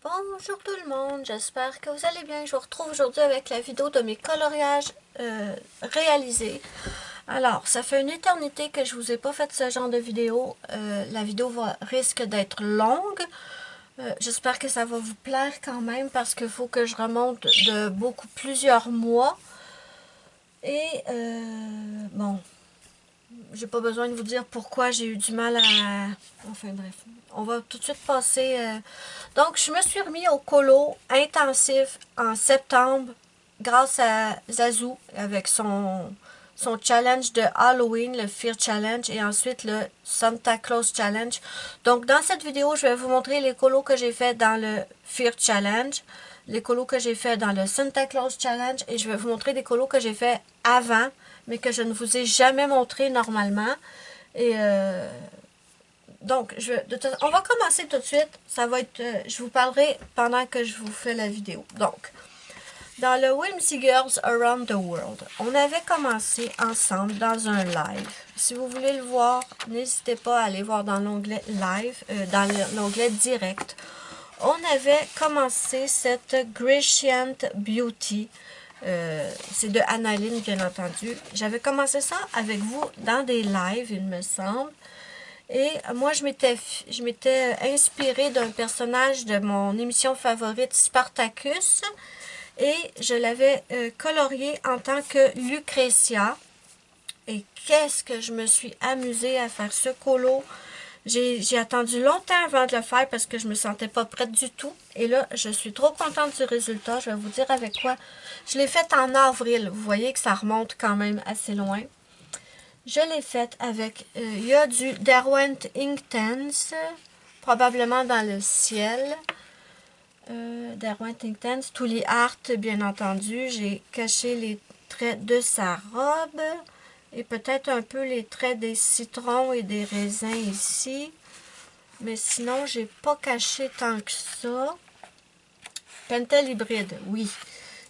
Bonjour tout le monde, j'espère que vous allez bien. Je vous retrouve aujourd'hui avec la vidéo de mes coloriages réalisés. Alors, ça fait une éternité que je vous ai pas fait ce genre de vidéo. La vidéo risque d'être longue. J'espère que ça va vous plaire quand même parce qu'il faut que je remonte de plusieurs mois. Et bon, j'ai pas besoin de vous dire pourquoi j'ai eu du mal à... Enfin bref, on va tout de suite passer... Donc, je me suis remis au colo intensif en septembre grâce à Zazu avec son challenge de Halloween, le Fear Challenge, et ensuite le Santa Claus Challenge. Donc, dans cette vidéo, je vais vous montrer les colos que j'ai fait dans le Fear Challenge, les colos que j'ai fait dans le Santa Claus Challenge, et je vais vous montrer des colos que j'ai fait avant, mais que je ne vous ai jamais montré normalement. Et donc, on va commencer tout de suite. Ça va être, je vous parlerai pendant que je vous fais la vidéo. Donc, dans le Whimsy Girls Around the World, on avait commencé ensemble dans un live. Si vous voulez le voir, n'hésitez pas à aller voir dans l'onglet live, dans l'onglet direct. On avait commencé cette Gradient Beauty. C'est de Annaline, bien entendu. J'avais commencé ça avec vous dans des lives, il me semble. Et moi, je m'étais inspirée d'un personnage de mon émission favorite, Spartacus. Et je l'avais colorié en tant que Lucretia. Et qu'est-ce que je me suis amusée à faire ce colo. J'ai attendu longtemps avant de le faire parce que je me sentais pas prête du tout. Et là, je suis trop contente du résultat. Je vais vous dire avec quoi. Je l'ai faite en avril. Vous voyez que ça remonte quand même assez loin. Je l'ai faite avec, il y a du Derwent Inktense, probablement dans le ciel. Derwent Inktense, Tuli Art, bien entendu. J'ai caché les traits de sa robe. Et peut-être un peu les traits des citrons et des raisins ici. Mais sinon, j'ai pas caché tant que ça. Pentel hybride, oui.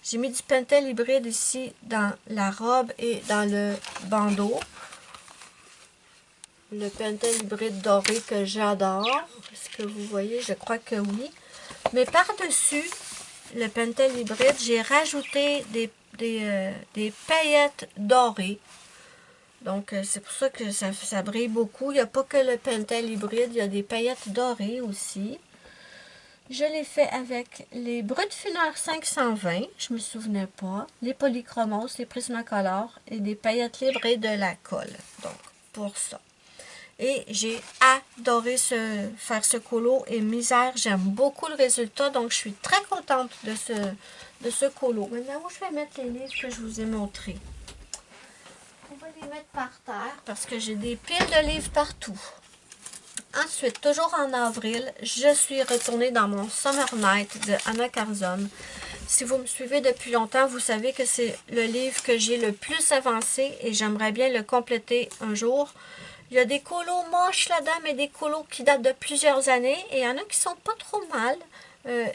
J'ai mis du pentel hybride ici dans la robe et dans le bandeau. Le pentel hybride doré que j'adore. Est-ce que vous voyez? Je crois que oui. Mais par-dessus le pentel hybride, j'ai rajouté des paillettes dorées. Donc, c'est pour ça que ça brille beaucoup. Il n'y a pas que le pentel hybride, il y a des paillettes dorées aussi. Je l'ai fait avec les Brutfunner 520, je me souvenais pas, les Polychromos, les Prismacolor et des paillettes libres et de la colle. Donc, pour ça. Et j'ai adoré faire ce colo et misère, j'aime beaucoup le résultat, donc je suis très contente de ce colo. Maintenant, où je vais mettre les livres que je vous ai montrés? On va les mettre par terre parce que j'ai des piles de livres partout. Ensuite, toujours en avril, je suis retournée dans mon Summer Night de Anna Carzon. Si vous me suivez depuis longtemps, vous savez que c'est le livre que j'ai le plus avancé et j'aimerais bien le compléter un jour. Il y a des colos moches là-dedans, mais des colos qui datent de plusieurs années. Et il y en a qui sont pas trop mal,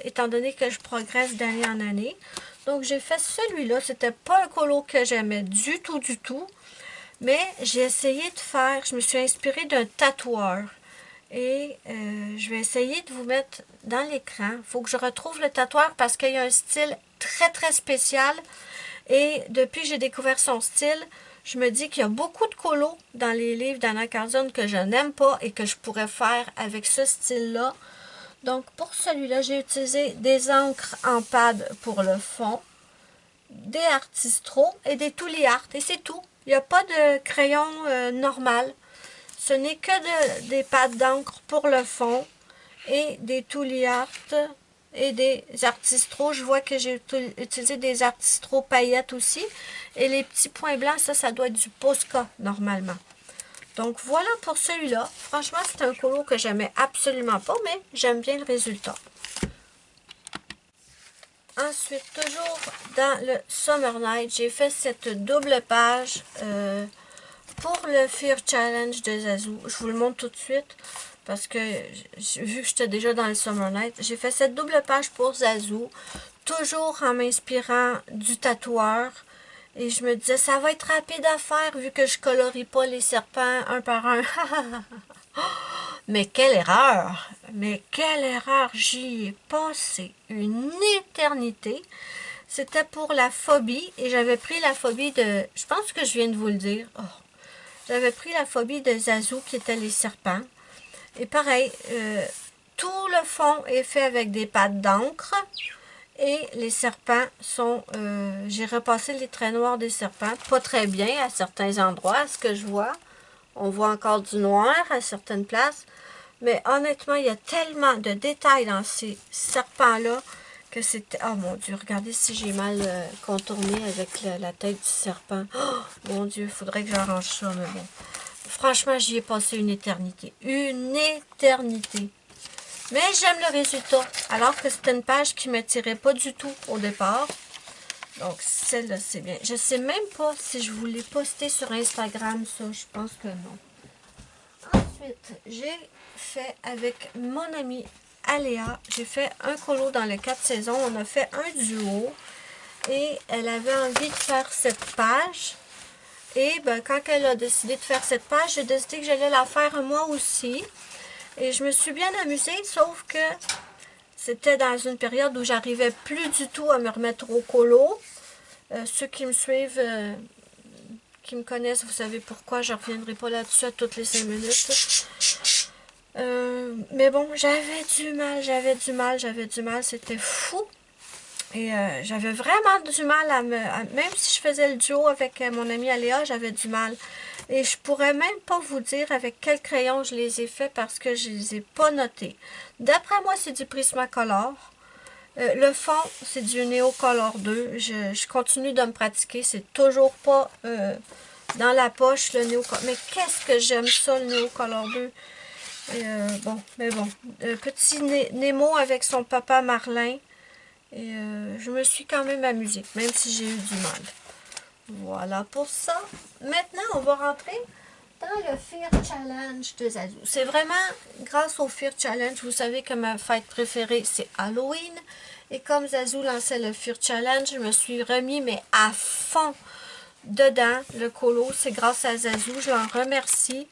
étant donné que je progresse d'année en année. Donc, j'ai fait celui-là. C'était pas un colo que j'aimais du tout, du tout. Mais j'ai essayé de faire, je me suis inspirée d'un tatoueur. Et je vais essayer de vous mettre dans l'écran. Il faut que je retrouve le tatoueur parce qu'il y a un style très, très spécial. Et depuis que j'ai découvert son style, je me dis qu'il y a beaucoup de colos dans les livres d'Anna Carzon que je n'aime pas et que je pourrais faire avec ce style-là. Donc, pour celui-là, j'ai utilisé des encres en pad pour le fond, des Artistro et des Tuli Art. Et c'est tout. Il n'y a pas de crayon normal. Ce n'est que des pads d'encre pour le fond et des Tuli Art et des Artistro. Je vois que j'ai utilisé des Artistro paillettes aussi. Et les petits points blancs, ça doit être du Posca normalement. Donc voilà pour celui-là. Franchement, c'est un colo que j'aimais absolument pas, mais j'aime bien le résultat. Ensuite, toujours dans le Summer Night, j'ai fait cette double page pour le Fear Challenge de Zazu. Je vous le montre tout de suite parce que vu que j'étais déjà dans le Summer Night, j'ai fait cette double page pour Zazu, toujours en m'inspirant du tatoueur. Et je me disais, ça va être rapide à faire vu que je colorie pas les serpents un par un. Mais quelle erreur! Mais quelle erreur! J'y ai passé une éternité. C'était pour la phobie et j'avais pris la phobie de... Je pense que je viens de vous le dire. Oh. J'avais pris la phobie de Zazu qui était les serpents. Et pareil, tout le fond est fait avec des pâtes d'encre. Et les serpents sont... j'ai repassé les traits noirs des serpents. Pas très bien à certains endroits, à ce que je vois. On voit encore du noir à certaines places. Mais honnêtement, il y a tellement de détails dans ces serpents-là que c'était... Oh mon Dieu, regardez si j'ai mal contourné avec la tête du serpent. Oh mon Dieu, il faudrait que j'arrange ça, mais bon. Franchement, j'y ai passé une éternité. Une éternité. Mais j'aime le résultat. Alors que c'était une page qui ne m'attirait pas du tout au départ. Donc, celle-là, c'est bien. Je ne sais même pas si je voulais poster sur Instagram, ça. Je pense que non. Ensuite, j'ai fait avec mon amie Aléa, j'ai fait un colo dans les 4 saisons. On a fait un duo. Et elle avait envie de faire cette page. Et ben, quand elle a décidé de faire cette page, j'ai décidé que j'allais la faire moi aussi. Et je me suis bien amusée, sauf que c'était dans une période où j'arrivais plus du tout à me remettre au colo. Ceux qui me suivent, qui me connaissent, vous savez pourquoi. Je ne reviendrai pas là-dessus à toutes les 5 minutes. Mais bon, j'avais du mal. C'était fou. Et j'avais vraiment du mal à même si je faisais le duo avec mon amie Aléa, j'avais du mal. Et je pourrais même pas vous dire avec quel crayon je les ai faits parce que je les ai pas notés. D'après moi, c'est du Prismacolor. Le fond, c'est du Neocolor 2. Je continue de me pratiquer. C'est toujours pas dans la poche, le Neocolor. Mais qu'est-ce que j'aime ça, le Neocolor 2. Bon, mais bon. Petit Nemo avec son papa Marlin. Et je me suis quand même amusée, même si j'ai eu du mal. Voilà pour ça. Maintenant, on va rentrer dans le Fear Challenge de Zazu. C'est vraiment grâce au Fear Challenge. Vous savez que ma fête préférée, c'est Halloween. Et comme Zazu lançait le Fear Challenge, je me suis remis, mais à fond dedans, le colo. C'est grâce à Zazu. Je l'en remercie.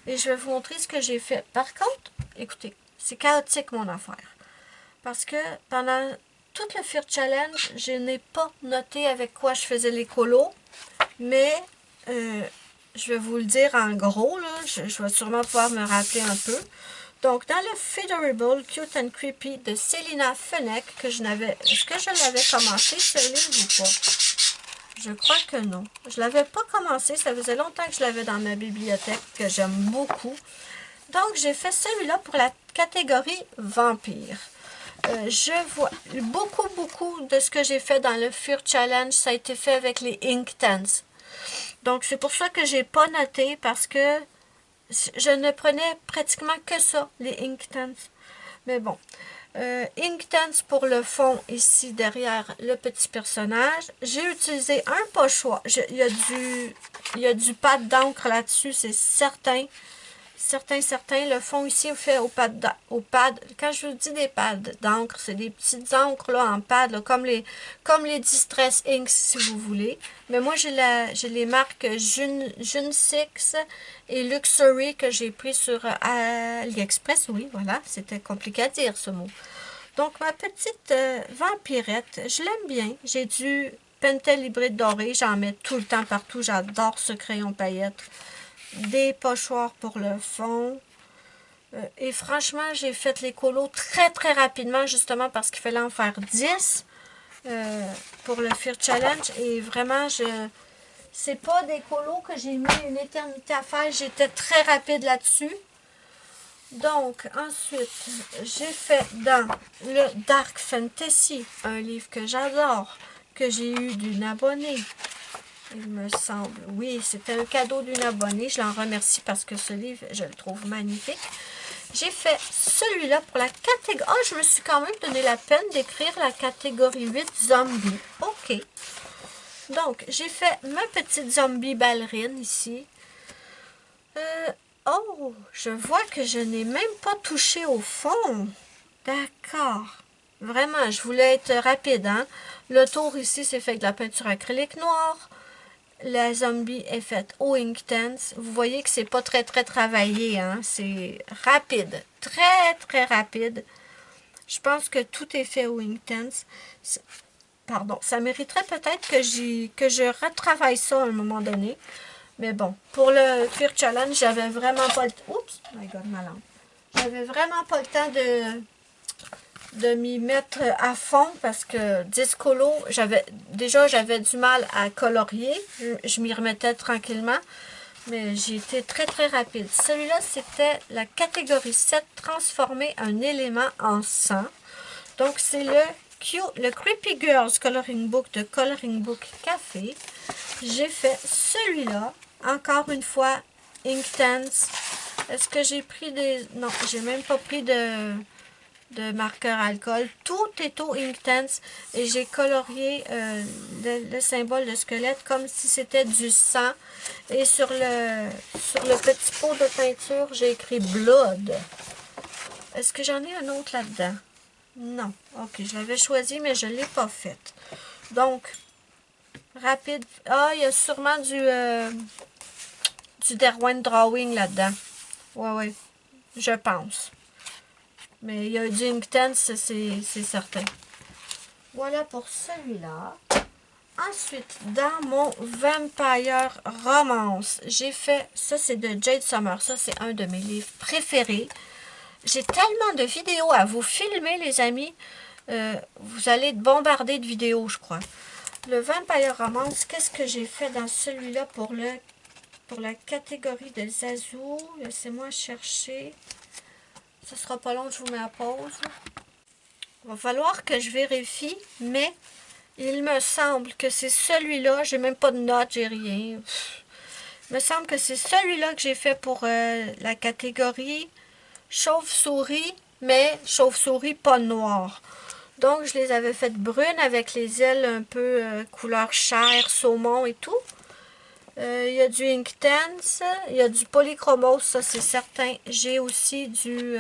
Et je vais vous montrer ce que j'ai fait. Par contre, écoutez, c'est chaotique mon affaire. Parce que pendant tout le Fear Challenge, je n'ai pas noté avec quoi je faisais les colos. Mais je vais vous le dire en gros, là, je vais sûrement pouvoir me rappeler un peu. Donc, dans le Federable Cute and Creepy de Célina Fenech, est-ce que je l'avais commencé ce livre ou pas? Je crois que non. Je ne l'avais pas commencé, ça faisait longtemps que je l'avais dans ma bibliothèque, que j'aime beaucoup. Donc, j'ai fait celui-là pour la catégorie vampire. Je vois beaucoup de ce que j'ai fait dans le Fear Challenge, ça a été fait avec les Inktense. Donc, c'est pour ça que j'ai pas noté, parce que je ne prenais pratiquement que ça, les Inktense. Mais bon, Inktense pour le fond, ici, derrière le petit personnage. J'ai utilisé un pochoir. Il y a du pad d'encre là-dessus, c'est certain. Certain. Le fond ici est fait au pad. Quand je vous dis des pads d'encre, c'est des petites encres là, en pad, là, comme les Distress Inks si vous voulez. Mais moi, j'ai les marques Junsix et Luxury que j'ai pris sur AliExpress. Oui, voilà, c'était compliqué à dire ce mot. Donc, ma petite vampirette, je l'aime bien. J'ai du Pentel hybride doré. J'en mets tout le temps partout. J'adore ce crayon paillette. Des pochoirs pour le fond. Et franchement, j'ai fait les colos très rapidement, justement parce qu'il fallait en faire 10 pour le Fear Challenge. Et vraiment, c'est pas des colos que j'ai mis une éternité à faire. J'étais très rapide là-dessus. Donc, ensuite, j'ai fait dans le Dark Fantasy, un livre que j'adore, que j'ai eu d'une abonnée. Il me semble. Oui, c'était un cadeau d'une abonnée. Je l'en remercie parce que ce livre, je le trouve magnifique. J'ai fait celui-là pour la catégorie... Ah, je me suis quand même donné la peine d'écrire la catégorie 8 zombie. OK. Donc, j'ai fait ma petite zombie ballerine ici. Oh, je vois que je n'ai même pas touché au fond. D'accord. Vraiment, je voulais être rapide, hein. Le tour ici, c'est fait avec de la peinture acrylique noire. la zombie est faite au Inktense. Vous voyez que c'est pas très travaillé, hein? C'est rapide, très rapide. Je pense que tout est fait au Inktense. Pardon, ça mériterait peut-être que je retravaille ça à un moment donné. Mais bon, pour le Cuir Challenge, j'avais vraiment pas le temps. Oups, my God, ma langue. J'avais vraiment pas le temps de m'y mettre à fond parce que 10 colos, j'avais du mal à colorier. Je m'y remettais tranquillement, mais j'ai été très rapide. Celui-là, c'était la catégorie 7, transformer un élément en sang. Donc, c'est le Creepy Girls Coloring Book de Coloring Book Café. J'ai fait celui-là, encore une fois, Inktense. Est-ce que j'ai pris des... Non, j'ai même pas pris de marqueur alcool. Tout est au Inktense et j'ai colorié le symbole de squelette comme si c'était du sang. Et sur le petit pot de peinture, j'ai écrit Blood. Est-ce que j'en ai un autre là-dedans? Non. Ok, je l'avais choisi, mais je ne l'ai pas fait. Donc, rapide. Ah, il y a sûrement du Derwent Drawing là-dedans. Ouais, je pense. Mais il y a du Inktense, c'est certain. Voilà pour celui-là. Ensuite, dans mon Vampire Romance, j'ai fait... Ça, c'est de Jade Summer. Ça, c'est un de mes livres préférés. J'ai tellement de vidéos à vous filmer, les amis. Vous allez être bombardés de vidéos, je crois. Le Vampire Romance, qu'est-ce que j'ai fait dans celui-là pour la catégorie de Zazou? Laissez-moi chercher. Ce sera pas long, je vous mets à pause. Il va falloir que je vérifie, mais il me semble que c'est celui-là. J'ai même pas de notes, j'ai rien. Il me semble que c'est celui-là que j'ai fait pour la catégorie chauve-souris, mais chauve-souris pas noire. Donc, je les avais faites brunes avec les ailes un peu couleur chair, saumon et tout. Il y a du Inktense, il y a du polychromose, ça c'est certain. J'ai aussi du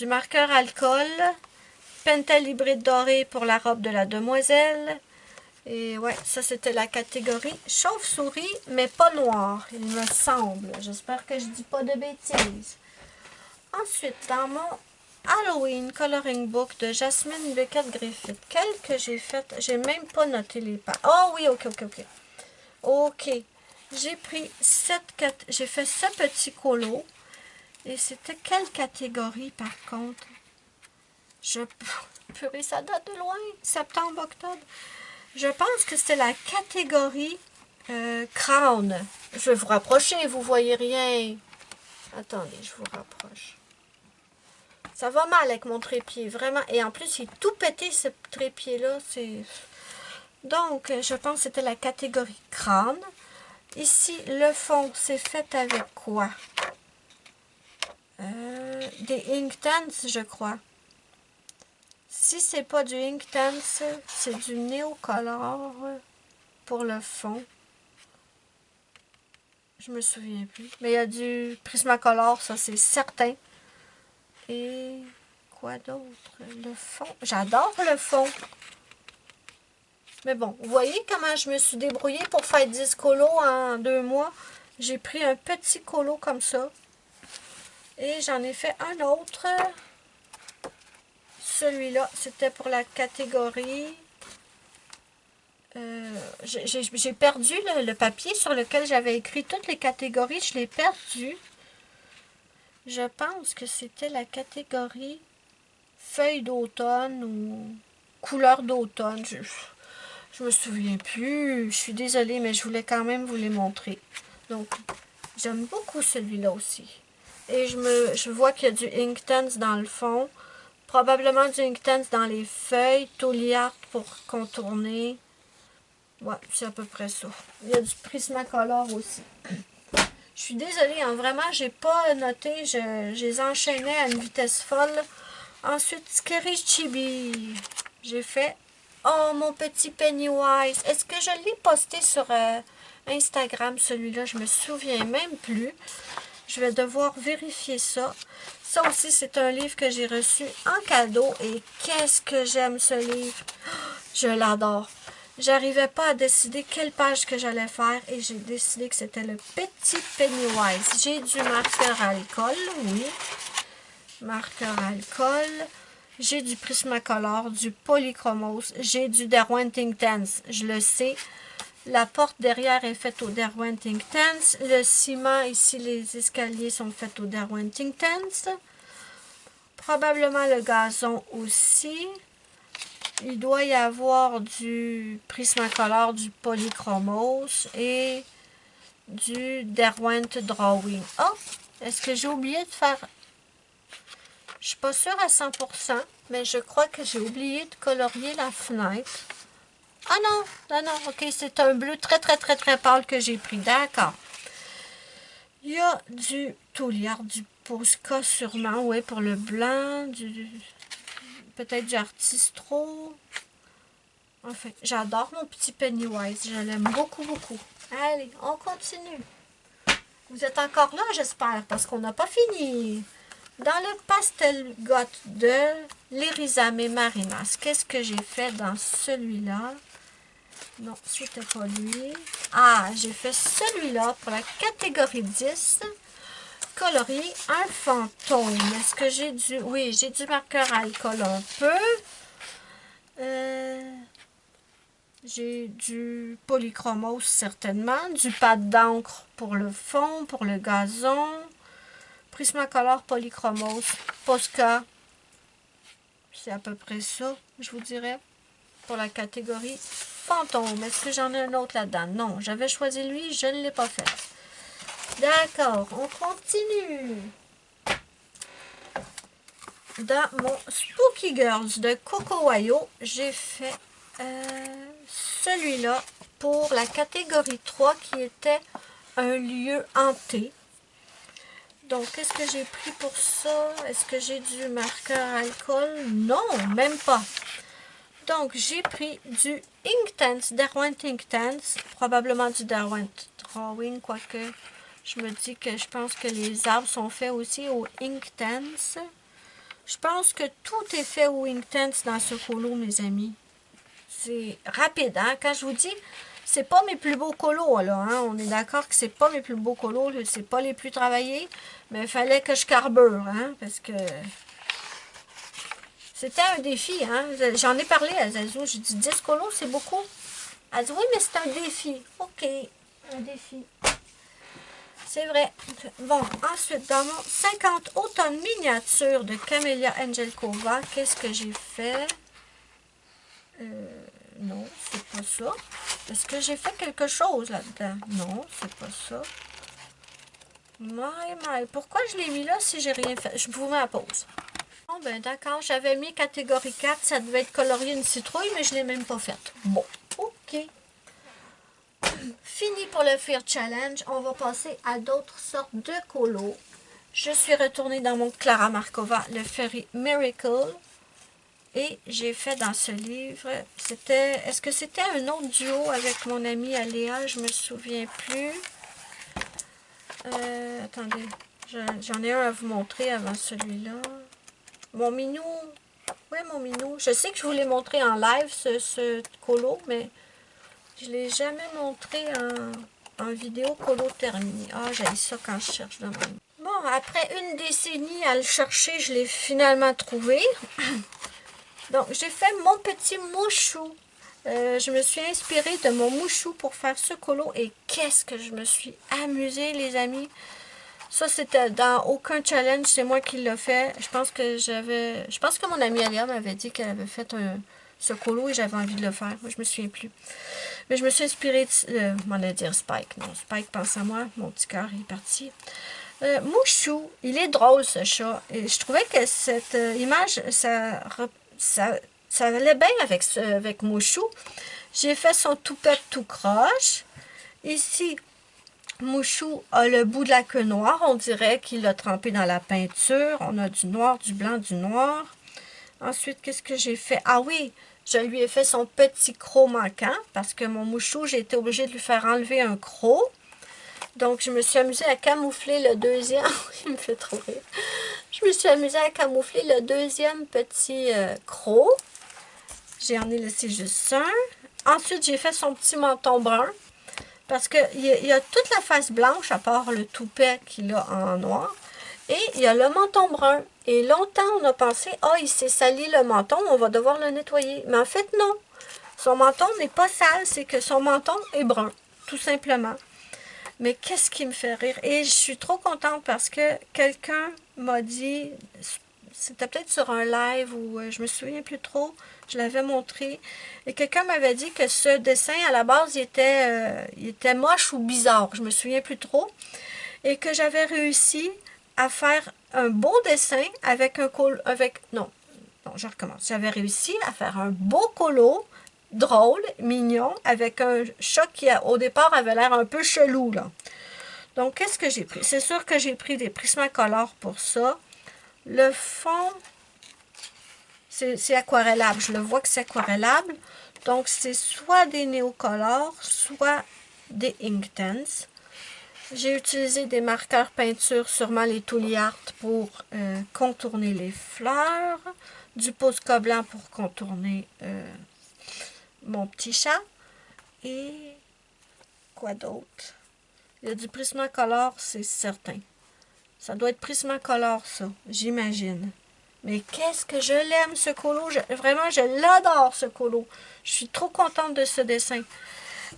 marqueur alcool, pentel hybride doré pour la robe de la demoiselle. Et ouais, ça c'était la catégorie chauve-souris, mais pas noire, il me semble. J'espère que je dis pas de bêtises. Ensuite, dans mon Halloween Coloring Book de Jasmine Beckett Griffith, quel que j'ai fait, j'ai même pas noté les pages. Oh oui, ok. Ok, j'ai pris j'ai fait ce petit colo. Et c'était quelle catégorie par contre? Purée, ça date de loin, septembre, octobre. Je pense que c'était la catégorie Crown. Je vais vous rapprocher, vous voyez rien. Attendez, je vous rapproche. Ça va mal avec mon trépied, vraiment. Et en plus, il est tout pété, ce trépied-là. Donc, je pense que c'était la catégorie Crown. Ici, le fond, c'est fait avec quoi? Des Inktense, je crois. Si c'est pas du Inktense, c'est du Neocolor pour le fond. Je me souviens plus. Mais il y a du Prismacolor, ça c'est certain. Et quoi d'autre? Le fond. J'adore le fond. Mais bon, vous voyez comment je me suis débrouillée pour faire 10 colos en 2 mois. J'ai pris un petit colo comme ça. Et j'en ai fait un autre. Celui-là, c'était pour la catégorie... j'ai perdu le papier sur lequel j'avais écrit toutes les catégories. Je l'ai perdu. Je pense que c'était la catégorie feuilles d'automne ou couleur d'automne. Je me souviens plus. Je suis désolée, mais je voulais quand même vous les montrer. Donc, j'aime beaucoup celui-là aussi. Et je vois qu'il y a du Inktense dans le fond. Probablement du Inktense dans les feuilles. Tauliard pour contourner. Ouais, c'est à peu près ça. Il y a du Prismacolor aussi. Je suis désolée, hein, vraiment, j'ai pas noté. Je les enchaînais à une vitesse folle. Ensuite, Scary Chibi. J'ai fait... Oh, mon petit Pennywise. Est-ce que je l'ai posté sur Instagram, celui-là? Je me souviens même plus. Je vais devoir vérifier ça. Ça aussi, c'est un livre que j'ai reçu en cadeau. Et qu'est-ce que j'aime ce livre. Je l'adore. j'arrivais pas à décider quelle page que j'allais faire et j'ai décidé que c'était le petit Pennywise. J'ai du marqueur alcool, oui, marqueur alcool. J'ai du Prismacolor, du Polychromos, j'ai du Derwent Inktense, je le sais. La porte derrière est faite au Derwent Inktense. Le ciment, ici, les escaliers sont faits au Derwent Inktense. Probablement le gazon aussi. Il doit y avoir du Prismacolor, du Polychromos et du Derwent Drawing. Oh! Est-ce que j'ai oublié de faire... Je suis pas sûre à 100%, mais je crois que j'ai oublié de colorier la fenêtre. Ah non, non, non, ok, c'est un bleu très, très, très, très pâle que j'ai pris, d'accord. Il y a du Touliard, du Posca sûrement, oui, pour le blanc, peut-être du Artistro. Enfin, j'adore mon petit Pennywise, je l'aime beaucoup, beaucoup. Allez, on continue. Vous êtes encore là, j'espère, parce qu'on n'a pas fini. Dans le pastel goth de l'Erizame Marimas, qu'est-ce que j'ai fait dans celui-là? Non, c'était pas lui. Ah, j'ai fait celui-là pour la catégorie 10. Colorier un fantôme. Est-ce que j'ai du... Oui, j'ai du marqueur alcool un peu. J'ai du Polychromos certainement. Du pâte d'encre pour le fond, pour le gazon. Prismacolor, Polychromos, Posca. C'est à peu près ça, je vous dirais, pour la catégorie fantôme. Est-ce que j'en ai un autre là-dedans? Non, j'avais choisi lui, je ne l'ai pas fait. D'accord, on continue. Dans mon Spooky Girls de Coco Wayo, j'ai fait celui-là pour la catégorie 3 qui était un lieu hanté. Donc, qu'est-ce que j'ai pris pour ça? Est-ce que j'ai du marqueur alcool? Non, même pas. Donc, j'ai pris du Inktense, Derwent Inktense, probablement du Derwent Drawing, quoique je me dis que je pense que les arbres sont faits aussi au Inktense. Je pense que tout est fait au Inktense dans ce colo, mes amis. C'est rapide, hein? Quand je vous dis, c'est pas mes plus beaux colos, là, hein? On est d'accord que c'est pas mes plus beaux colos, c'est pas les plus travaillés, mais il fallait que je carbure, hein? Parce que c'était un défi, hein? J'en ai parlé à Zazou, j'ai dit 10 colos, c'est beaucoup. Elle dit oui, mais c'est un défi. Ok, un défi. C'est vrai. Bon, ensuite, dans mon 50 automne miniature de Camélia Angelkova, qu'est-ce que j'ai fait? Non, c'est pas ça. Est-ce que j'ai fait quelque chose là-dedans? Non, c'est pas ça. My. Pourquoi je l'ai mis là si j'ai rien fait? Je vous mets à pause. Bon, ben d'accord, j'avais mis catégorie 4, ça devait être colorié une citrouille, mais je ne l'ai même pas faite. Bon, ok. Fini pour le Fear Challenge. On va passer à d'autres sortes de colos. Je suis retournée dans mon Clara Markova, le Fairy Miracle. Et j'ai fait dans ce livre, c'était, est-ce que c'était un autre duo avec mon amie Aléa? Je me souviens plus. Attendez, j'en ai un à vous montrer avant celui-là. Mon minou, oui mon minou. Je sais que je vous l'ai montré en live, ce colo, mais je ne l'ai jamais montré en vidéo colo terminé. Ah, j'ai ça quand je cherche de même. Bon, après une décennie à le chercher, je l'ai finalement trouvé. Donc, j'ai fait mon petit mouchou. Je me suis inspirée de mon mouchou pour faire ce colo. Et qu'est-ce que je me suis amusée, les amis. Ça, c'était dans aucun challenge. C'est moi qui l'ai fait. Je pense que mon amie Alia m'avait dit qu'elle avait fait ce colo et j'avais envie de le faire. Moi, je me souviens plus. Mais je me suis inspirée de... on allait dire Spike. Non, Spike pense à moi. Mon petit cœur est parti. Mouchou, il est drôle, ce chat. Et je trouvais que cette image, ça allait bien avec Mouchou. J'ai fait son toupette tout croche. Ici, Mouchou a le bout de la queue noire. On dirait qu'il l'a trempé dans la peinture. On a du noir, du blanc, du noir. Ensuite, qu'est-ce que j'ai fait? Ah oui, je lui ai fait son petit croc manquant. Parce que mon Mouchou, j'ai été obligée de lui faire enlever un croc. Donc, je me suis amusée à camoufler le deuxième. Il me fait trop rire. Je me suis amusée à camoufler le deuxième petit croc. J'en ai laissé juste un. Ensuite, j'ai fait son petit menton brun. Parce qu'il y a toute la face blanche, à part le toupet qu'il a en noir. Et il y a le menton brun. Et longtemps, on a pensé, ah, il s'est sali le menton, on va devoir le nettoyer. Mais en fait, non. Son menton n'est pas sale, c'est que son menton est brun, tout simplement. Mais qu'est-ce qui me fait rire? Et je suis trop contente parce que quelqu'un m'a dit, c'était peut-être sur un live ou je me souviens plus trop, je l'avais montré, et quelqu'un m'avait dit que ce dessin, à la base, il était moche ou bizarre, je me souviens plus trop, et que j'avais réussi à faire un beau dessin avec un colo, non, je recommence, j'avais réussi à faire un beau colo, drôle, mignon, avec un chat qui, au départ, avait l'air un peu chelou, là. Donc, qu'est-ce que j'ai pris? C'est sûr que j'ai pris des Prismacolor pour ça. Le fond, c'est aquarellable. Je le vois que c'est aquarellable. Donc, c'est soit des Neocolor, soit des Inktense. J'ai utilisé des marqueurs peinture, sûrement les Tooly Art pour contourner les fleurs. Du Posca blanc pour contourner mon petit chat. Et quoi d'autre? Il y a du Prismacolor, c'est certain. Ça doit être Prismacolor, ça, j'imagine. Mais qu'est-ce que je l'aime, ce colo. Vraiment, je l'adore, ce colo. Je suis trop contente de ce dessin.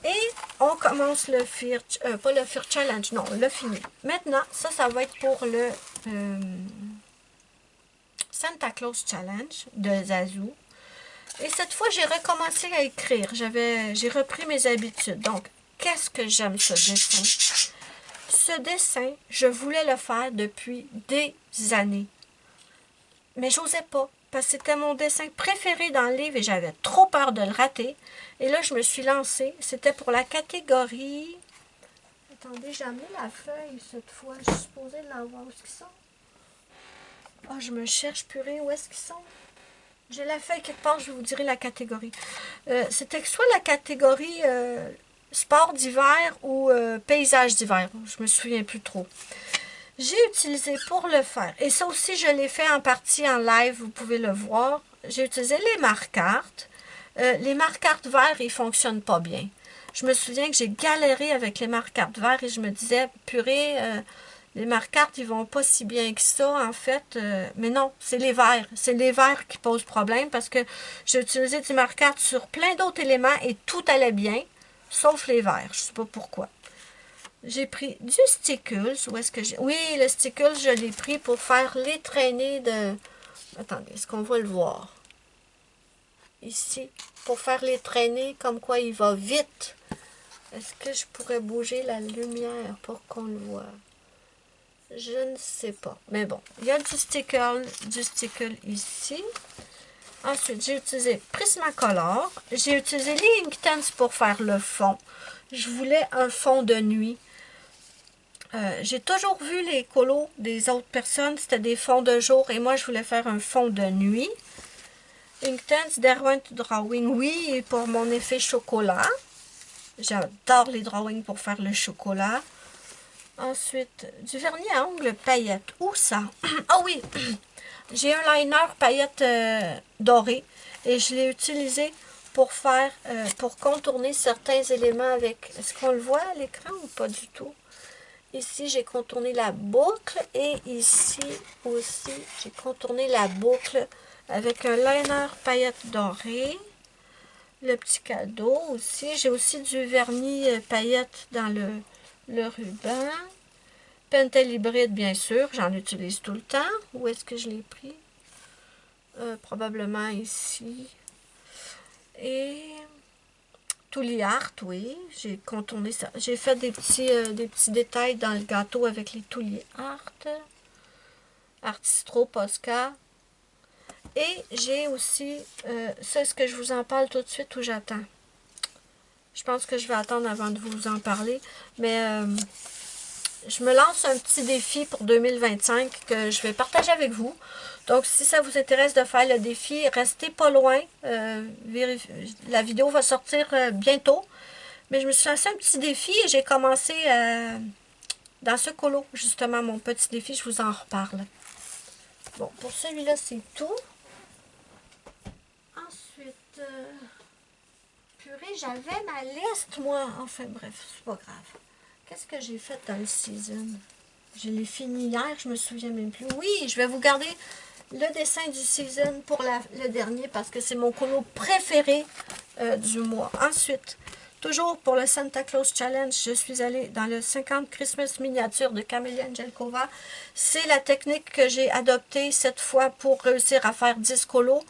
Et on commence le Fear... pas le Fear Challenge, non, le fini. Maintenant, ça va être pour le Santa Claus Challenge de Zazu. Et cette fois, j'ai recommencé à écrire. J'ai repris mes habitudes. Donc, qu'est-ce que j'aime ce dessin? Ce dessin, je voulais le faire depuis des années. Mais j'osais pas, parce que c'était mon dessin préféré dans le livre et j'avais trop peur de le rater. Et là, je me suis lancée. C'était pour la catégorie... Attendez, j'ai amené la feuille cette fois. Je suis supposée l'avoir. Où est-ce qu'ils sont? Ah, je me cherche, purée. Où est-ce qu'ils sont? J'ai la feuille quelque part, je vous dirai la catégorie. C'était soit la catégorie sport d'hiver ou paysage d'hiver. Je me souviens plus trop. J'ai utilisé pour le faire, et ça aussi je l'ai fait en partie en live, vous pouvez le voir, j'ai utilisé les marque-cartes. Les marque-cartes verts, ils ne fonctionnent pas bien. Je me souviens que j'ai galéré avec les marque-cartes verts et je me disais, purée, les marque-cartes, ils vont pas si bien que ça, en fait. Mais non, c'est les verts. C'est les verts qui posent problème parce que j'ai utilisé des marque-cartes sur plein d'autres éléments et tout allait bien, sauf les verts. Je ne sais pas pourquoi. J'ai pris du Stickles. Où est-ce que j'ai... Oui, le Stickles, je l'ai pris pour faire les traînées de... Attendez, est-ce qu'on va le voir? Ici, pour faire les traînées, comme quoi il va vite. Est-ce que je pourrais bouger la lumière pour qu'on le voit? Je ne sais pas. Mais bon, il y a du stickle ici. Ensuite, j'ai utilisé Prismacolor. J'ai utilisé les Inktense pour faire le fond. Je voulais un fond de nuit. J'ai toujours vu les colos des autres personnes, c'était des fonds de jour et moi je voulais faire un fond de nuit. Inktense Derwent Drawing, oui, et pour mon effet chocolat. J'adore les drawings pour faire le chocolat. Ensuite, du vernis à ongles paillettes. Où ça? Ah oui, j'ai un liner paillettes doré et je l'ai utilisé pour faire, pour contourner certains éléments avec... Est-ce qu'on le voit à l'écran ou pas du tout? Ici, j'ai contourné la boucle et ici aussi, j'ai contourné la boucle avec un liner paillettes dorées. Le petit cadeau aussi. J'ai aussi du vernis paillettes dans le ruban. Pentel hybride, bien sûr, j'en utilise tout le temps. Où est-ce que je l'ai pris? Probablement ici. Et... Tooly Art, oui, j'ai contourné ça. J'ai fait des petits détails dans le gâteau avec les Tooly Art. Artistro, Posca. Et j'ai aussi, ça, est-ce que je vous en parle tout de suite ou j'attends? Je pense que je vais attendre avant de vous en parler. Mais je me lance un petit défi pour 2025 que je vais partager avec vous. Donc, si ça vous intéresse de faire le défi, restez pas loin. La vidéo va sortir bientôt. Mais je me suis lancé un petit défi et j'ai commencé dans ce colo, justement, mon petit défi. Je vous en reparle. Bon, pour celui-là, c'est tout. Ensuite, purée, purée, j'avais ma liste, moi. Enfin, bref, c'est pas grave. Qu'est-ce que j'ai fait dans le season? Je l'ai fini hier, je me souviens même plus. Oui, je vais vous garder le dessin du season pour le dernier parce que c'est mon colo préféré du mois. Ensuite, toujours pour le Santa Claus Challenge, je suis allée dans le 50 Christmas miniature de Camélia Angelkova. C'est la technique que j'ai adoptée cette fois pour réussir à faire 10 colos.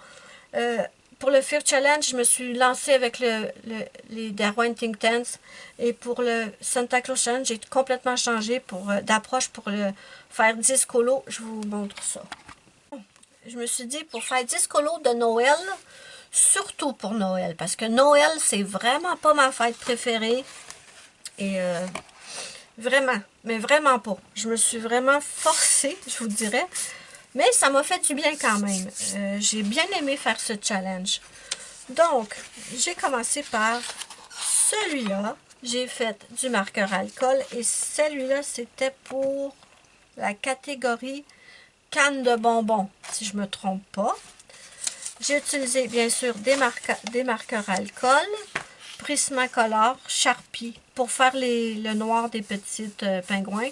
Pour le Fear Challenge, je me suis lancée avec les Darwin Think Tanks. Et pour le Santa Claus Challenge, j'ai complètement changé d'approche pour le faire 10 colos. Je vous montre ça. Je me suis dit, pour faire 10 colos de Noël, surtout pour Noël, parce que Noël, c'est vraiment pas ma fête préférée. Et vraiment, mais vraiment pas. Je me suis vraiment forcée, je vous dirais. Mais ça m'a fait du bien quand même. J'ai bien aimé faire ce challenge. Donc, j'ai commencé par celui-là. J'ai fait du marqueur alcool. Et celui-là, c'était pour la catégorie canne de bonbons, si je ne me trompe pas. J'ai utilisé, bien sûr, des marqueurs alcool, Prismacolor, Sharpie, pour faire le noir des petites pingouins.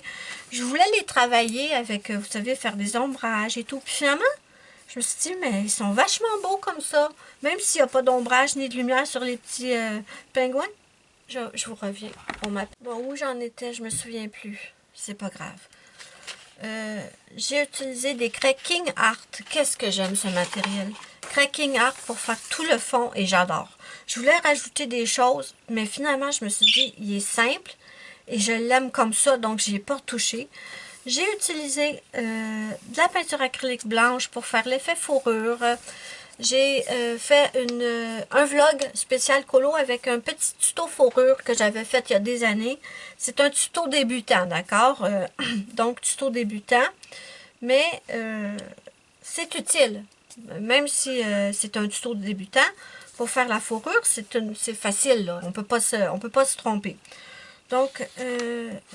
Je voulais les travailler avec, vous savez, faire des ombrages et tout. Puis finalement, je me suis dit, mais ils sont vachement beaux comme ça. Même s'il n'y a pas d'ombrage ni de lumière sur les petits pingouins. Je vous reviens au map. Bon, où j'en étais, je me souviens plus. C'est pas grave. J'ai utilisé des Cracking Art. Qu'est-ce que j'aime ce matériel. Cracking Art pour faire tout le fond et j'adore. Je voulais rajouter des choses, mais finalement, je me suis dit, il est simple et je l'aime comme ça, donc je n'y ai pas touché. J'ai utilisé de la peinture acrylique blanche pour faire l'effet fourrure. J'ai fait un vlog spécial colo avec un petit tuto fourrure que j'avais fait il y a des années. C'est un tuto débutant, d'accord? Donc, tuto débutant. Mais c'est utile. Même si c'est un tuto débutant, pour faire la fourrure, c'est facile, là. On peut pas se tromper. Donc,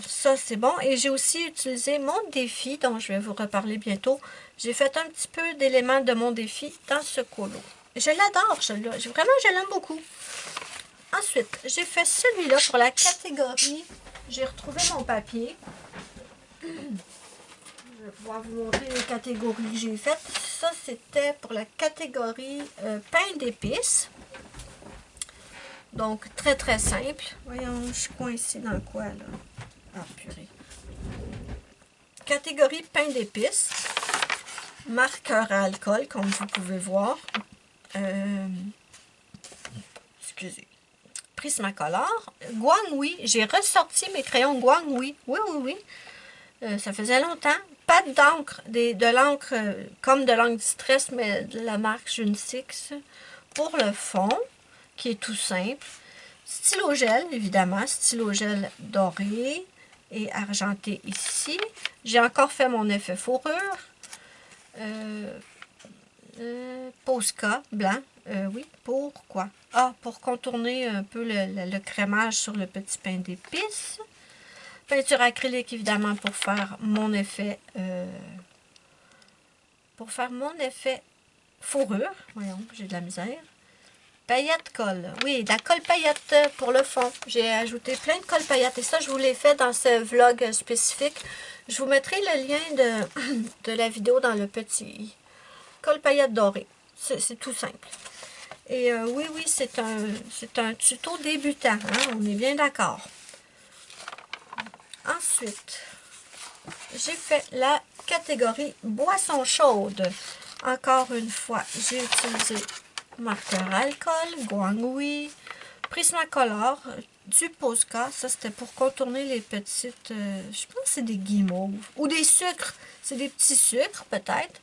ça, c'est bon. Et j'ai aussi utilisé mon défi, dont je vais vous reparler bientôt. J'ai fait un petit peu d'éléments de mon défi dans ce colo. Je l'adore, vraiment, je l'aime beaucoup. Ensuite, j'ai fait celui-là pour la catégorie. J'ai retrouvé mon papier. Je vais pouvoir vous montrer les catégories que j'ai faites. Ça, c'était pour la catégorie pain d'épices. Donc, très, très simple. Voyons, je suis coincée dans quoi, là? Ah, purée. Catégorie pain d'épices. Marqueur à alcool, comme vous pouvez voir. Excusez. Prismacolor. Guanghui. J'ai ressorti mes crayons Guanghui. Oui, oui, oui. Ça faisait longtemps. Pas d'encre. De l'encre comme de l'encre distress, mais de la marque Junix. Pour le fond, qui est tout simple. Stylo gel, évidemment. Stylo gel doré et argenté ici. J'ai encore fait mon effet fourrure. Posca blanc. Oui, pourquoi? Ah, pour contourner un peu le crémage sur le petit pain d'épices. Peinture acrylique, évidemment, pour faire mon effet fourrure. Voyons, j'ai de la misère. Paillettes colle. Oui, de la colle paillette pour le fond. J'ai ajouté plein de colle paillettes. Et ça, je vous l'ai fait dans ce vlog spécifique. Je vous mettrai le lien de la vidéo dans le petit colle paillette dorée. C'est tout simple. Et oui, c'est un tuto débutant. Hein, on est bien d'accord. Ensuite, j'ai fait la catégorie boisson chaude. Encore une fois, j'ai utilisé marqueur alcool, Guanghui, Prismacolor, du Posca. Ça, c'était pour contourner les petites... je pense que c'est des guimauves. Ou des sucres. C'est des petits sucres, peut-être.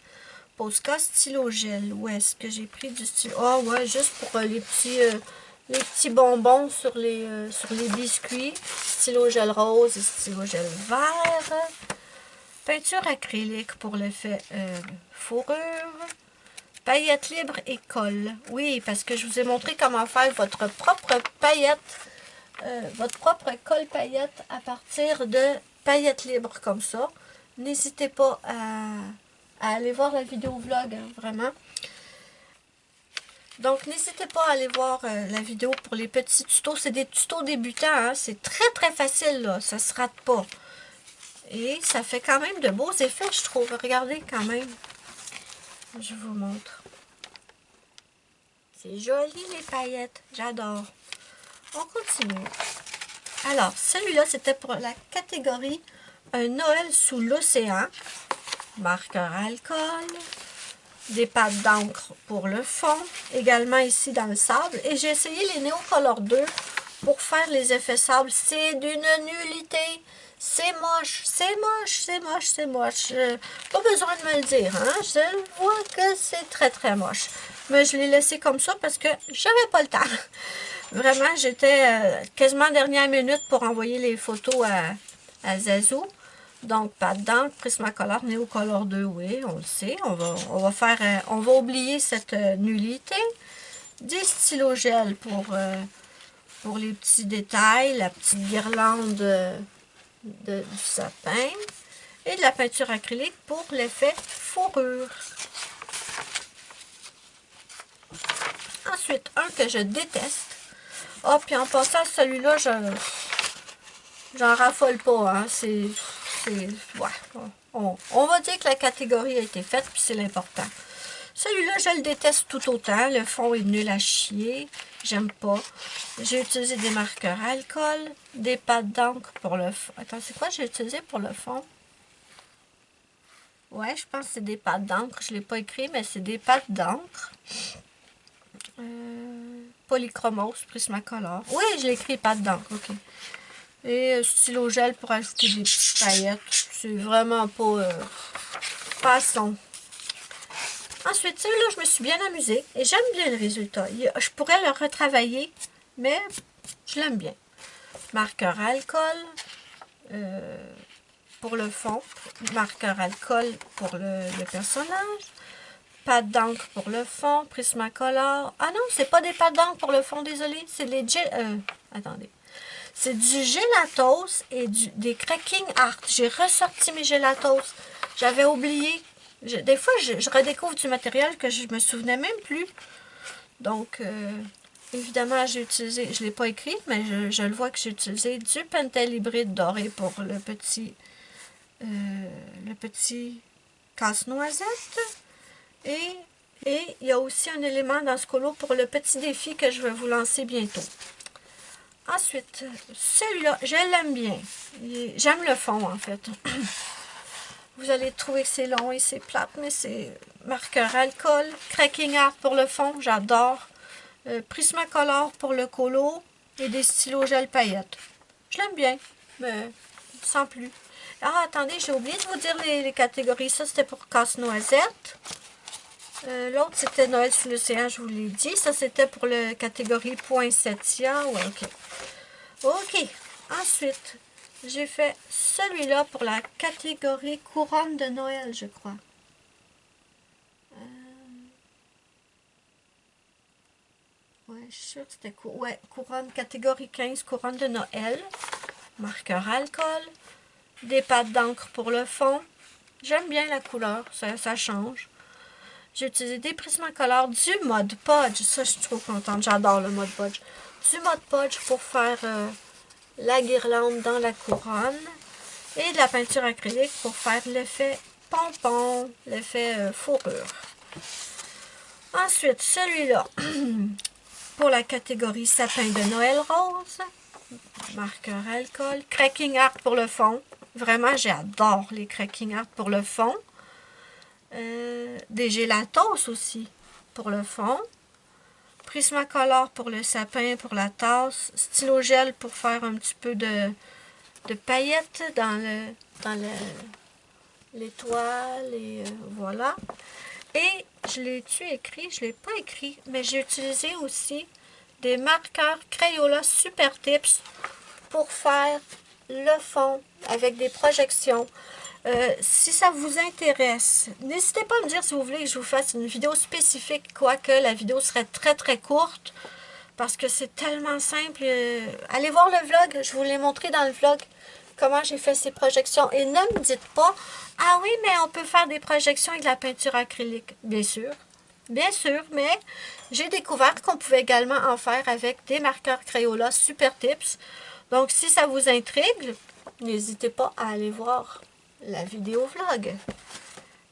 Posca stylo gel. Où est-ce que j'ai pris du stylo? Ah ouais, juste pour les petits bonbons sur les biscuits. Stylo gel rose et stylo gel vert. Peinture acrylique pour l'effet fourrure. Paillettes libres et colle. Oui, parce que je vous ai montré comment faire votre propre paillette, votre propre colle paillette à partir de paillettes libres comme ça. N'hésitez pas à aller voir la vidéo vlog, hein, vraiment. Donc, n'hésitez pas à aller voir la vidéo pour les petits tutos. C'est des tutos débutants, hein? C'est très très facile, là. Ça se rate pas. Et ça fait quand même de beaux effets, je trouve. Regardez quand même. Je vous montre. C'est joli, les paillettes. J'adore. On continue. Alors, celui-là, c'était pour la catégorie Un Noël sous l'océan. Marqueur alcool. Des pâtes d'encre pour le fond. Également ici dans le sable. Et j'ai essayé les Neocolor 2 pour faire les effets sable. C'est d'une nullité. C'est moche, c'est moche, c'est moche, c'est moche. Pas besoin de me le dire, hein. Je vois que c'est très très moche. Mais je l'ai laissé comme ça parce que j'avais pas le temps. Vraiment, j'étais quasiment dernière minute pour envoyer les photos à Zazou. Donc, pâte d'encre, Prismacolor, Neocolor 2, oui, on le sait. On va oublier cette nullité. Des stylos gel pour les petits détails, la petite guirlande du sapin. Et de la peinture acrylique pour l'effet fourrure. Ensuite, un que je déteste. Oh, puis en passant, celui-là, j'en raffole pas, hein. Ouais, on va dire que la catégorie a été faite, puis c'est l'important. Celui-là, je le déteste tout autant. Le fond est nul à chier. J'aime pas. J'ai utilisé des marqueurs alcool, des pâtes d'encre pour le fond. Attends, c'est quoi j'ai utilisé pour le fond? Ouais, je pense que c'est des pâtes d'encre. Je ne l'ai pas écrit, mais c'est des pâtes d'encre. Polychromos, Prismacolor. Oui, je l'ai écrit pâtes d'encre, ok. Et stylo gel pour ajouter des petites paillettes. C'est vraiment pas passons. Ensuite, celui-là, je me suis bien amusée. Et j'aime bien le résultat. Je pourrais le retravailler, mais je l'aime bien. Marqueur alcool pour le fond. Marqueur alcool pour le personnage. Pâte d'encre pour le fond. Prismacolor. Ah non, c'est pas des pâtes d'encre pour le fond, désolé. C'est les attendez. C'est du Gelatos et des Cracking Art. J'ai ressorti mes Gelatos. J'avais oublié. Des fois, je redécouvre du matériel que je me souvenais même plus. Donc, évidemment, j'ai utilisé, je ne l'ai pas écrit, mais je le vois que j'ai utilisé du Pentel hybride doré pour le petit casse-noisette. Et il y a aussi un élément dans ce colo pour le petit défi que je vais vous lancer bientôt. Ensuite, celui-là, je l'aime bien. J'aime le fond, en fait. Vous allez trouver que c'est long et c'est plate, mais c'est marqueur alcool. Cracking Art pour le fond, j'adore. Prismacolor pour le colo. Et des stylos gel paillettes. Je l'aime bien, mais sans plus. Ah, attendez, j'ai oublié de vous dire les catégories. Ça, c'était pour casse-noisette. L'autre, c'était Noël sous l'océan, je vous l'ai dit. Ça, c'était pour la catégorie poinsettia. Ouais, ok. Ok. Ensuite, j'ai fait celui-là pour la catégorie couronne de Noël, je crois. Ouais, je suis sûre que c'était couronne, catégorie 15, couronne de Noël. Marqueur alcool. Des pâtes d'encre pour le fond. J'aime bien la couleur, ça change. J'ai utilisé des Prismacolor, du mode Podge. Ça, je suis trop contente. J'adore le mode Podge. Du mode Podge pour faire la guirlande dans la couronne. Et de la peinture acrylique pour faire l'effet pompon, l'effet fourrure. Ensuite, celui-là, pour la catégorie sapin de Noël rose. Marqueur alcool. Cracking Art pour le fond. Vraiment, j'adore les Cracking Art pour le fond. Des Gelatos aussi pour le fond. Prismacolor pour le sapin, pour la tasse. Stylo gel pour faire un petit peu de paillettes dans l'étoile. Et voilà. Et je l'ai-tu écrit? Je ne l'ai pas écrit, mais j'ai utilisé aussi des marqueurs Crayola Super Tips pour faire le fond avec des projections. Si ça vous intéresse, n'hésitez pas à me dire si vous voulez que je vous fasse une vidéo spécifique, quoique la vidéo serait très très courte, parce que c'est tellement simple. Allez voir le vlog, je vous l'ai montré dans le vlog, comment j'ai fait ces projections. Et ne me dites pas, ah oui, mais on peut faire des projections avec de la peinture acrylique. Bien sûr, bien sûr, mais j'ai découvert qu'on pouvait également en faire avec des marqueurs Crayola Super Tips. Donc, si ça vous intrigue, n'hésitez pas à aller voir la vidéo vlog.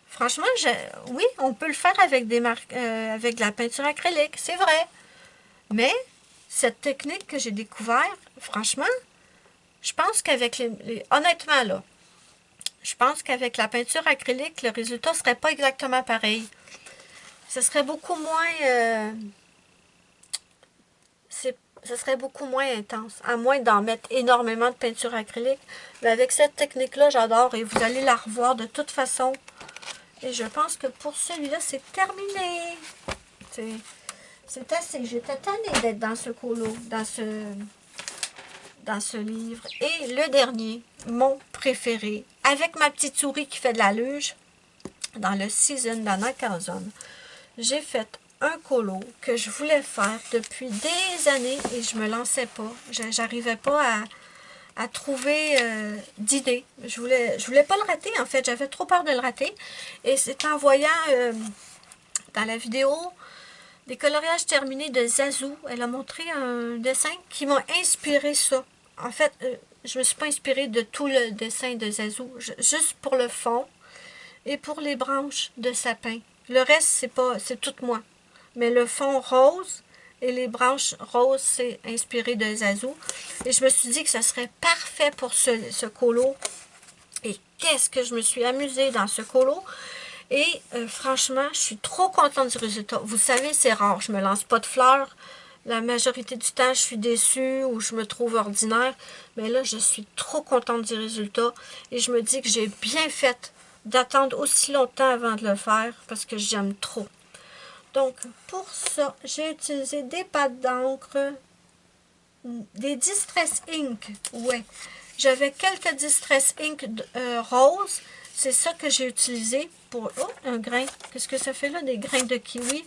Franchement, oui, on peut le faire avec avec de la peinture acrylique, c'est vrai. Mais cette technique que j'ai découvert, franchement, je pense qu'avec honnêtement là, je pense qu'avec la peinture acrylique, le résultat serait pas exactement pareil. Ce serait beaucoup moins ce serait beaucoup moins intense, à moins d'en mettre énormément de peinture acrylique. Mais avec cette technique-là, j'adore et vous allez la revoir de toute façon. Et je pense que pour celui-là, c'est terminé. C'est assez. J'étais tannée d'être dans ce colo, dans ce livre. Et le dernier, mon préféré, avec ma petite souris qui fait de la luge, dans le Season d'Anna Zone. J'ai fait un colo que je voulais faire depuis des années et je me lançais pas. J'arrivais pas à trouver d'idées. Je voulais pas le rater, en fait. J'avais trop peur de le rater. Et c'est en voyant dans la vidéo des coloriages terminés de Zazou. Elle a montré un dessin qui m'a inspiré ça. En fait, je me suis pas inspirée de tout le dessin de Zazou. Juste pour le fond et pour les branches de sapin. Le reste, c'est tout moi. Mais le fond rose et les branches roses, c'est inspiré de Zazou. Et je me suis dit que ça serait parfait pour ce colo. Et qu'est-ce que je me suis amusée dans ce colo. Et franchement, je suis trop contente du résultat. Vous savez, c'est rare, je me lance pas de fleurs. La majorité du temps, je suis déçue ou je me trouve ordinaire. Mais là, je suis trop contente du résultat. Et je me dis que j'ai bien fait d'attendre aussi longtemps avant de le faire parce que j'aime trop. Donc, pour ça, j'ai utilisé des pâtes d'encre, des Distress Ink. Ouais, j'avais quelques Distress Ink roses. C'est ça que j'ai utilisé pour... Oh, un grain. Qu'est-ce que ça fait là, des grains de kiwi?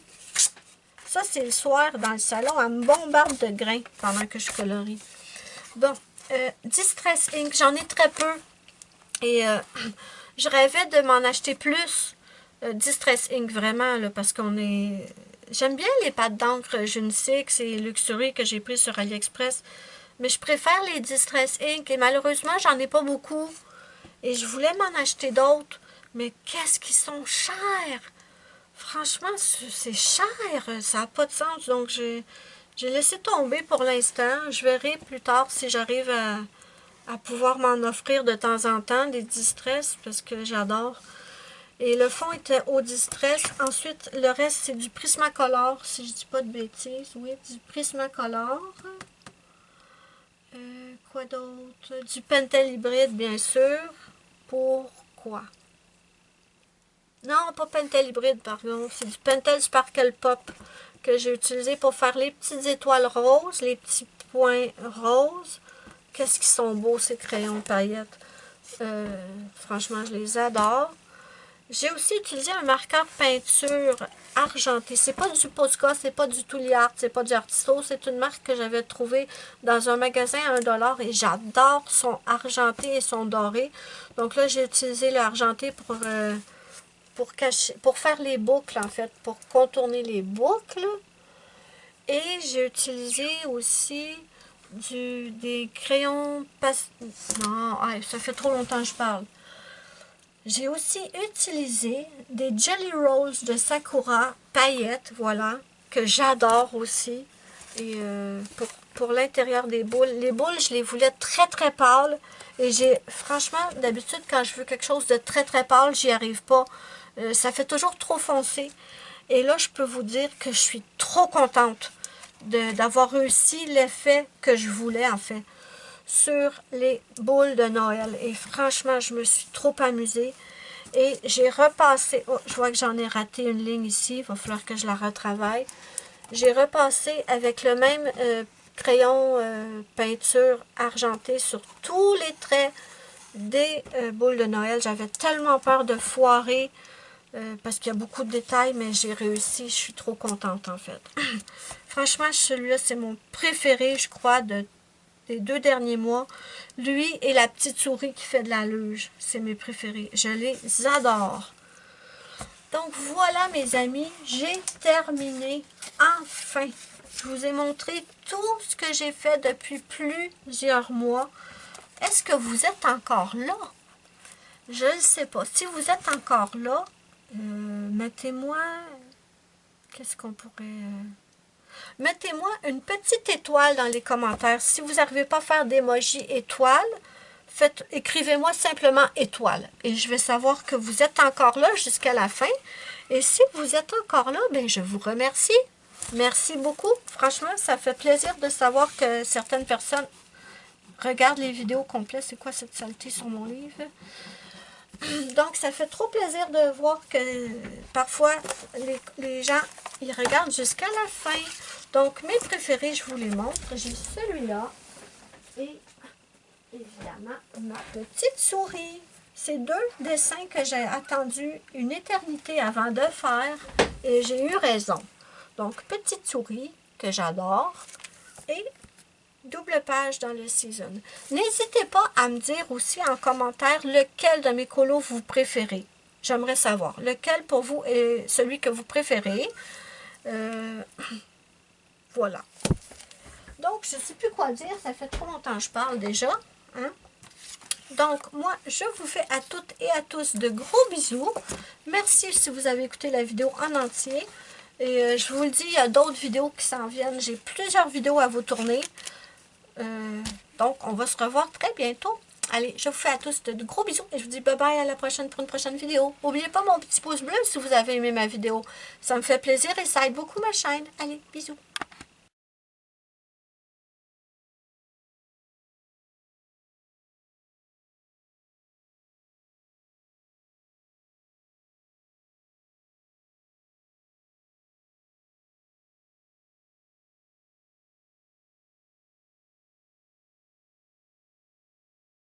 Ça, c'est le soir dans le salon. Elle me bombarde de grains pendant que je colorie. Bon, Distress Ink, j'en ai très peu. Et je rêvais de m'en acheter plus. Distress Ink, vraiment, là, parce qu'on est... J'aime bien les pâtes d'encre Junsix et Luxury que j'ai pris sur AliExpress. Mais je préfère les Distress Ink. Et malheureusement, j'en ai pas beaucoup. Et je voulais m'en acheter d'autres. Mais qu'est-ce qu'ils sont chers! Franchement, c'est cher. Ça n'a pas de sens. Donc, j'ai laissé tomber pour l'instant. Je verrai plus tard si j'arrive à pouvoir m'en offrir de temps en temps des Distress parce que j'adore. Et le fond était au Distress. Ensuite, le reste, c'est du Prismacolor, si je dis pas de bêtises. Oui, du Prismacolor. Quoi d'autre? Du Pentel hybride, bien sûr. Pourquoi? Non, pas Pentel hybride, pardon. C'est du Pentel Sparkle Pop que j'ai utilisé pour faire les petites étoiles roses, les petits points roses. Qu'est-ce qu'ils sont beaux, ces crayons paillettes. Franchement, je les adore. J'ai aussi utilisé un marqueur peinture argenté. C'est pas du Posca, c'est pas du Touliart, c'est pas du Artisto. C'est une marque que j'avais trouvée dans un magasin à 1$ et j'adore son argenté et son doré. Donc là, j'ai utilisé l'argenté pour faire les boucles, en fait, pour contourner les boucles. Et j'ai utilisé aussi des crayons Non, ça fait trop longtemps que je parle. J'ai aussi utilisé des Jelly Rolls de Sakura paillettes, voilà, que j'adore aussi. Et pour l'intérieur des boules, les boules, je les voulais très très pâles. Et franchement, d'habitude, quand je veux quelque chose de très très pâle, j'y arrive pas. Ça fait toujours trop foncé. Et là, je peux vous dire que je suis trop contente d'avoir réussi l'effet que je voulais, en fait, sur les boules de Noël. Et franchement, je me suis trop amusée. Et j'ai repassé... Oh, je vois que j'en ai raté une ligne ici. Il va falloir que je la retravaille. J'ai repassé avec le même crayon peinture argenté sur tous les traits des boules de Noël. J'avais tellement peur de foirer parce qu'il y a beaucoup de détails, mais j'ai réussi. Je suis trop contente, en fait. Franchement, celui-là, c'est mon préféré, je crois, des 2 derniers mois. Lui et la petite souris qui fait de la luge. C'est mes préférés. Je les adore. Donc voilà mes amis, j'ai terminé enfin. Je vous ai montré tout ce que j'ai fait depuis plusieurs mois. Est-ce que vous êtes encore là? Je ne sais pas. Si vous êtes encore là, mettez-moi... Qu'est-ce qu'on pourrait... Mettez-moi une petite étoile dans les commentaires. Si vous n'arrivez pas à faire d'emoji étoile, écrivez-moi simplement étoile. Et je vais savoir que vous êtes encore là jusqu'à la fin. Et si vous êtes encore là, ben je vous remercie. Merci beaucoup. Franchement, ça fait plaisir de savoir que certaines personnes regardent les vidéos complètes. C'est quoi cette saleté sur mon livre? Donc, ça fait trop plaisir de voir que parfois, les gens, ils regardent jusqu'à la fin. Donc, mes préférés, je vous les montre. J'ai celui-là et, évidemment, ma petite souris. C'est deux dessins que j'ai attendu une éternité avant de faire et j'ai eu raison. Donc, petite souris que j'adore et double page dans le season. N'hésitez pas à me dire aussi en commentaire lequel de mes colos vous préférez. J'aimerais savoir lequel pour vous est celui que vous préférez. Voilà. Donc, je ne sais plus quoi dire. Ça fait trop longtemps que je parle déjà. Hein? Donc, moi, je vous fais à toutes et à tous de gros bisous. Merci si vous avez écouté la vidéo en entier. Et je vous le dis, il y a d'autres vidéos qui s'en viennent. J'ai plusieurs vidéos à vous tourner. Donc, on va se revoir très bientôt. Allez, je vous fais à tous de gros bisous et je vous dis bye bye à la prochaine pour une prochaine vidéo. N'oubliez pas mon petit pouce bleu si vous avez aimé ma vidéo. Ça me fait plaisir et ça aide beaucoup ma chaîne. Allez, bisous.